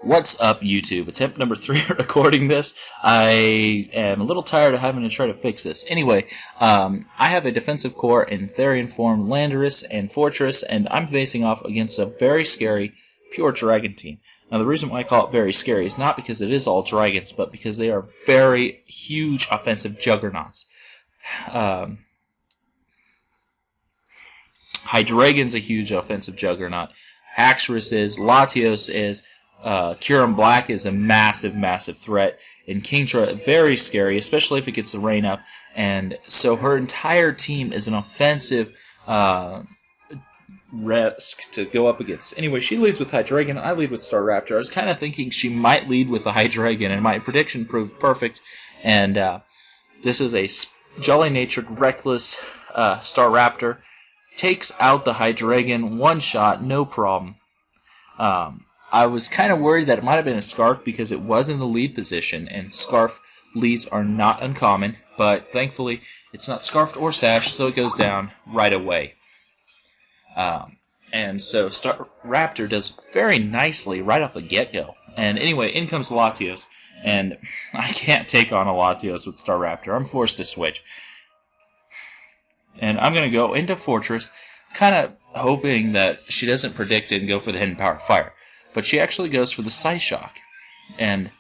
What's up, YouTube? Attempt number 3 recording this. I am a little tired of having to try to fix this. Anyway, I have a defensive core in Therian form, Landorus, and Fortress, and I'm facing off against a very scary pure dragon team. Now, the reason why I call it very scary is not because it is all dragons, but because they are very huge offensive juggernauts. Hydreigon's a huge offensive juggernaut. Haxorus is, Latios is, Kyurem Black is a massive, massive threat, and Kingdra very scary, especially if it gets the rain up. And so her entire team is an offensive risk to go up against. Anyway, she leads with Hydreigon. I lead with Staraptor. I was kind of thinking she might lead with the Hydreigon, and my prediction proved perfect. And this is a jolly-natured, reckless Staraptor. Takes out the Hydreigon, one shot, no problem. I was kind of worried that it might have been a Scarf because it was in the lead position, and Scarf leads are not uncommon, but thankfully it's not Scarfed or Sashed, so it goes down right away. And so Raptor does very nicely right off the get-go. And anyway, in comes Latios, and I can't take on a Latios with Staraptor. I'm forced to switch. And I'm going to go into Fortress, kind of hoping that she doesn't predict it and go for the Hidden Power Fire. But she actually goes for the Psyshock. And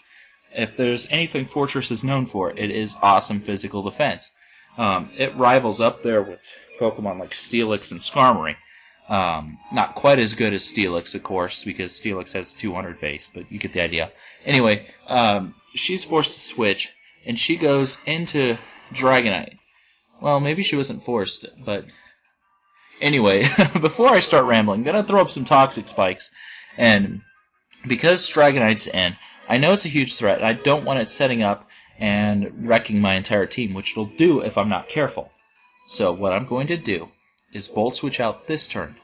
if there's anything Fortress is known for, it is awesome physical defense. It rivals up there with Pokemon like Steelix and Skarmory. Not quite as good as Steelix, of course, because Steelix has 200 base, but you get the idea. Anyway, she's forced to switch, and she goes into Dragonite. Well, maybe she wasn't forced, but anyway, before I start rambling, I'm going to throw up some Toxic Spikes, and because Dragonite's in, I know it's a huge threat, and I don't want it setting up and wrecking my entire team, which it'll do if I'm not careful. So what I'm going to do is Volt Switch out this turn,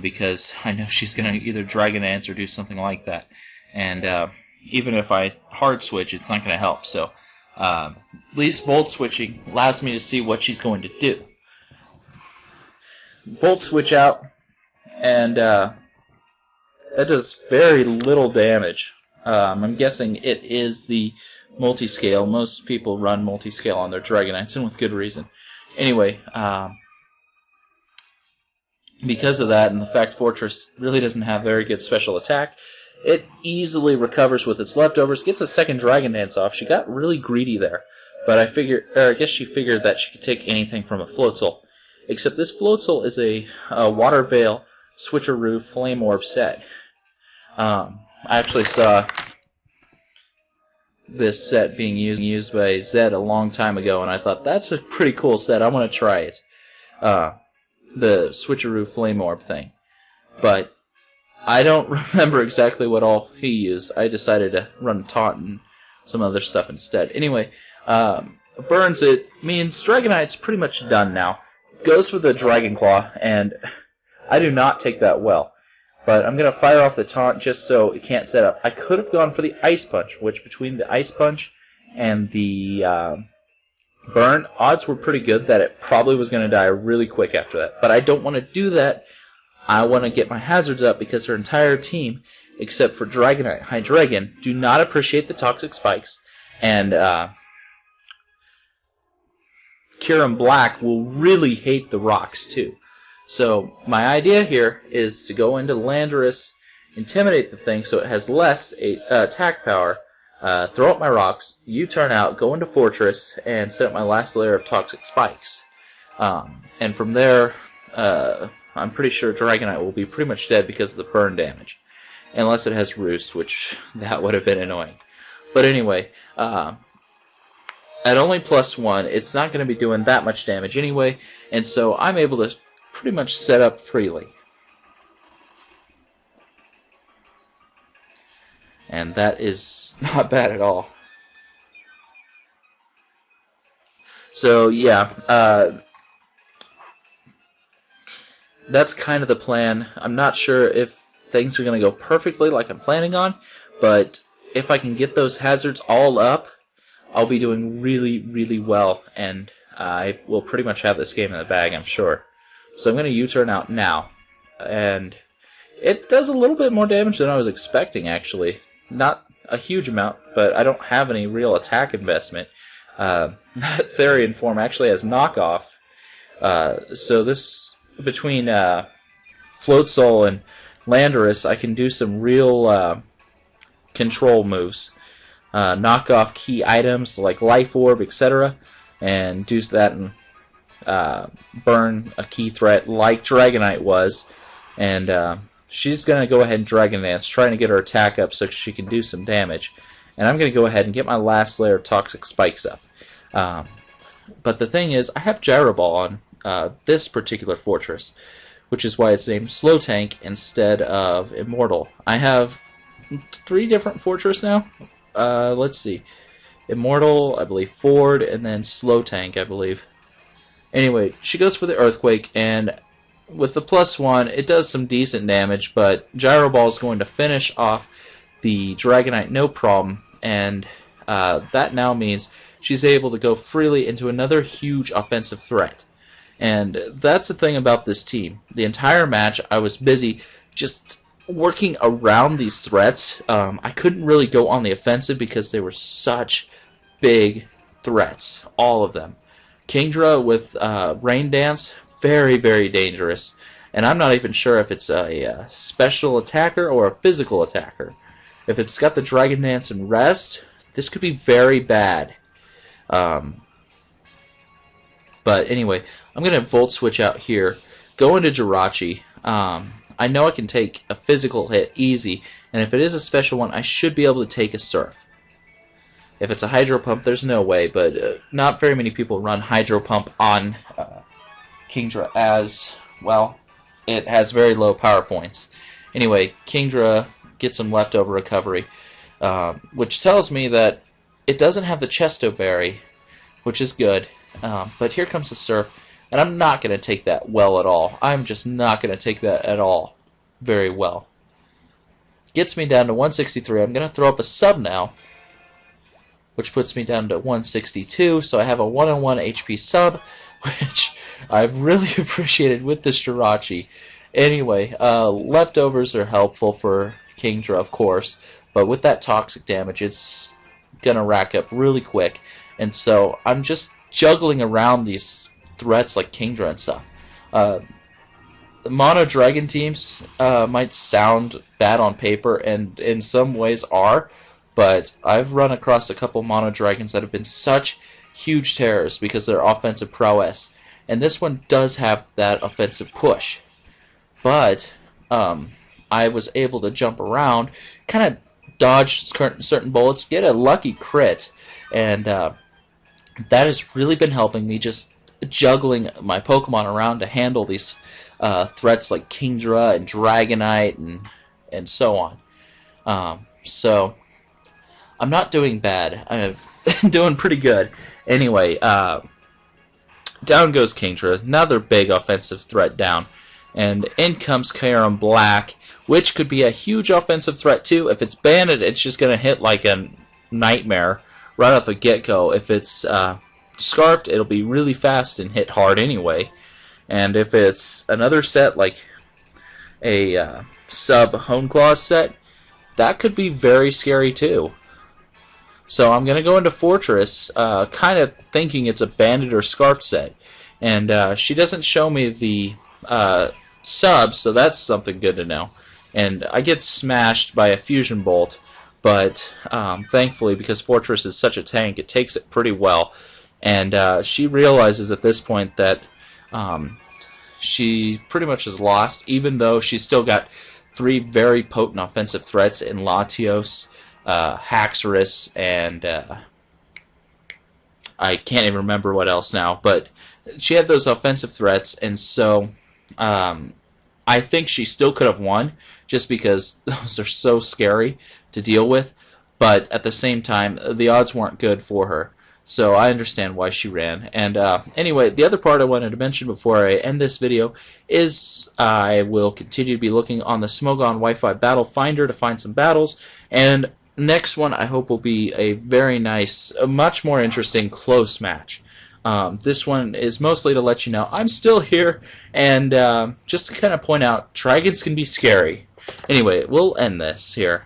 because I know she's going to either Dragon Dance or do something like that, and even if I hard switch, it's not going to help, so at least Volt Switching allows me to see what she's going to do. Volt Switch out, and that does very little damage. I'm guessing it is the multi-scale. Most people run multi-scale on their Dragonites, and with good reason. Anyway, because of that, and the fact Fortress really doesn't have very good special attack, it easily recovers with its leftovers, gets a second Dragon Dance off. She got really greedy there, but I guess she figured that she could take anything from a Floatzel. Except this Floatzel is a Water Veil Switcheroo Flame Orb set. I actually saw this set being used by Zed a long time ago, and I thought, that's a pretty cool set. I want to try it. The Switcheroo Flame Orb thing. But I don't remember exactly what all he used. I decided to run Taunt and some other stuff instead. Anyway, burns it means Dragonite's pretty much done now. Goes for the Dragon Claw, and I do not take that well. But I'm going to fire off the Taunt just so it can't set up. I could have gone for the Ice Punch, which between the Ice Punch and the burn, odds were pretty good that it probably was going to die really quick after that. But I don't want to do that. I want to get my hazards up because her entire team, except for Dragonite, Hydreigon, do not appreciate the Toxic Spikes, and Kyurem Black will really hate the rocks too. So my idea here is to go into Landorus, intimidate the thing so it has less attack power, throw up my rocks, U-turn out, go into Fortress, and set up my last layer of Toxic Spikes. And from there, I'm pretty sure Dragonite will be pretty much dead because of the burn damage. Unless it has Roost, which that would have been annoying. But anyway, at only +1, it's not going to be doing that much damage anyway, and so I'm able to pretty much set up freely. And that is not bad at all. So yeah, that's kind of the plan. I'm not sure if things are going to go perfectly like I'm planning on, but if I can get those hazards all up, I'll be doing really, really well, and I will pretty much have this game in the bag, I'm sure. So I'm going to U-turn out now, and It does a little bit more damage than I was expecting, actually. Not a huge amount, but I don't have any real attack investment. That Therian form actually has knockoff. So this, between Floatsoul and Landorus, I can do some real control moves. Knock off key items like Life Orb, etc. And do that and burn a key threat like Dragonite was. And she's going to go ahead and Dragon Dance, trying to get her attack up so she can do some damage. And I'm going to go ahead and get my last layer of Toxic Spikes up. But the thing is, I have Gyro Ball on this particular fortress, which is why it's named Slow Tank instead of Immortal. I have 3 different fortress now. Let's see. Immortal, I believe, Ford, and then Slow Tank, I believe. Anyway, she goes for the Earthquake, and with the +1, it does some decent damage, but Gyro Ball is going to finish off the Dragonite no problem, and that now means she's able to go freely into another huge offensive threat. And that's the thing about this team. The entire match, I was busy just working around these threats. I couldn't really go on the offensive because they were such big threats, all of them. Kingdra with Rain Dance, very, very dangerous. And I'm not even sure if it's a special attacker or a physical attacker. If it's got the Dragon Dance and Rest, this could be very bad. But anyway, I'm going to Volt Switch out here, go into Jirachi. I know I can take a physical hit easy, and if it is a special one, I should be able to take a Surf. If it's a Hydro Pump, there's no way, but not very many people run Hydro Pump on Kingdra as, well, it has very low power points. Anyway, Kingdra gets some leftover recovery, which tells me that it doesn't have the Chesto Berry, which is good. But here comes the Surf, and I'm not going to take that well at all. I'm just not going to take that at all very well. Gets me down to 163. I'm going to throw up a sub now, which puts me down to 162, so I have a 1-on-1 HP sub, which I've really appreciated with this Jirachi. Anyway, leftovers are helpful for Kingdra, of course, but with that toxic damage, it's going to rack up really quick, and so I'm just juggling around these threats like Kingdra and stuff. The Mono Dragon teams might sound bad on paper, and in some ways are, but I've run across a couple Mono Dragons that have been such huge terrors because of their offensive prowess, and this one does have that offensive push. But I was able to jump around, kind of dodge certain bullets, get a lucky crit, and that has really been helping me, just juggling my Pokemon around to handle these threats like Kingdra and Dragonite and so on. So I'm not doing bad. I'm doing pretty good. Anyway, down goes Kingdra, another big offensive threat down. And in comes Kyurem Black, which could be a huge offensive threat too. If it's banded, it's just going to hit like a nightmare right off the get-go. If it's Scarfed, it'll be really fast and hit hard anyway. And if it's another set like a sub Hone Claws set, that could be very scary too. So I'm going to go into Fortress, kind of thinking it's a Banded or Scarfed set. And she doesn't show me the sub, so that's something good to know. And I get smashed by a Fusion Bolt, but thankfully, because Fortress is such a tank, it takes it pretty well. And she realizes at this point that she pretty much is lost, even though she's still got 3 very potent offensive threats in Latios, Haxorus, and I can't even remember what else now, but she had those offensive threats, and so I think she still could have won, just because those are so scary to deal with, but at the same time, the odds weren't good for her. So I understand why she ran. And anyway, the other part I wanted to mention before I end this video is I will continue to be looking on the Smogon Wi-Fi Battle Finder to find some battles. And next one I hope will be a very nice, a much more interesting close match. This one is mostly to let you know I'm still here, and just to kind of point out, dragons can be scary. Anyway, we'll end this here.